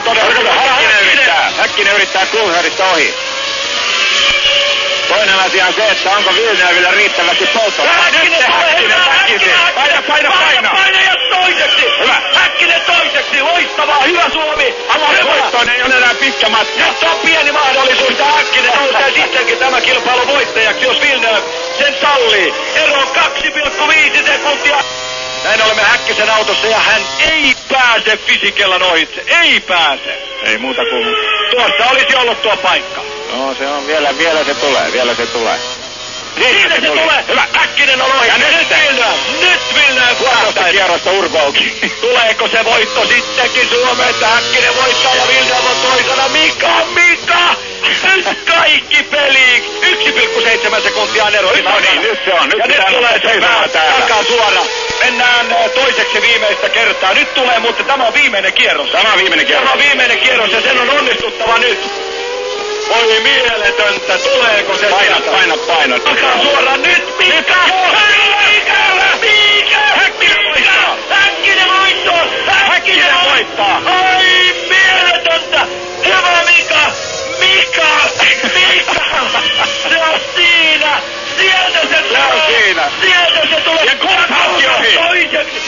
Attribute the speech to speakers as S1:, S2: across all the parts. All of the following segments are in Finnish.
S1: on todella.
S2: Häkkinen yrittää Kulherista ohi. Toinen asia on se, että onko Villeneuvulla riittävästi polttoa.
S1: Paina ja toiseksi!
S2: Hyvä!
S1: Häkkinen toiseksi! Loistavaa! Hyvä Suomi!
S2: Voittoon ei ole enää pitkä matka.
S1: Nyt on pieni mahdollisuus, että Häkkinen nousee sittenkin tämän kilpailun voittajaksi, jos Villeneuve sen sallii. Ero on 2,5 sekuntia. Näin olemme Häkkisen autossa ja hän ei pääse Fisikellan ohitse. Ei pääse.
S2: Ei muuta kuin...
S1: Tuossa olisi ollut tuo paikka.
S2: No se on vielä se tulee.
S1: Siinä se tulee. Hyvä. Häkkinen on ohi.
S2: Ja nyt
S1: Villeneuve
S2: puolitoista kierrosta Urboukin.
S1: Tuleeko se voitto sittenkin Suomeen, että Häkkinen voittaa ja Villeneuve on toisena? Mika! Nyt kaikki peliin. 1,7 sekuntia on ero.
S2: No niin, nyt se on.
S1: Ja nyt tulee se takaa suora. Mennään toiseksi viimeistä kertaa. Nyt tulee, mutta tämä on viimeinen kierros. Tämä on viimeinen kierros ja sen on onnistuttava nyt. Oi mieletöntä, tuleeko se
S2: Paina.
S1: Takaa suoraan nyt, Mika! Häkkinen voittaa! Ai mieletöntä! Hyvä Mika! Se on siinä! Sieltä se tulee!
S2: Ja Kulharki ohi!
S1: Toiseksi!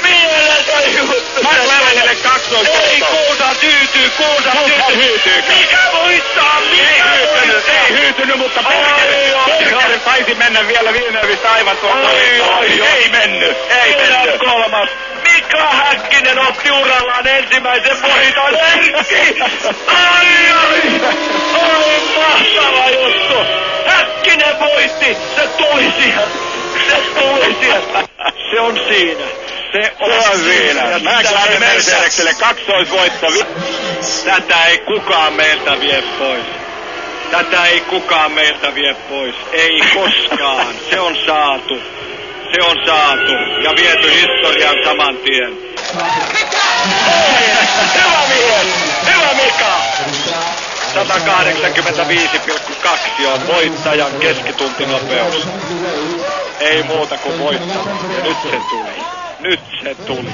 S1: Mieletön juttu!
S2: McLarenille kaksoisvoitto!
S1: Ei, Kuusa hyytyy! Mikä voittaa?
S2: Ei hyytynyt, mutta Kulharki taisi mennä vielä Villeneuvestä aivan tuolta. Ei mennyt.
S1: Kolmas. Mika Häkkinen otti urallaan ensimmäisen voiton. Ai, mahtava juttu. Häkkinen voitti. Se tuli sieltä. Se on siinä.
S2: Se on siinä. McLaren Mercedeselle kaksoisvoitto.
S1: Tätä ei kukaan meiltä vie pois. Ei koskaan. Se on saatu. Ja viety historian saman tien. Hyvä Mika! 185,2 on voittajan keskituntinopeus. Ei muuta kuin voittaa. Ja nyt se tuli.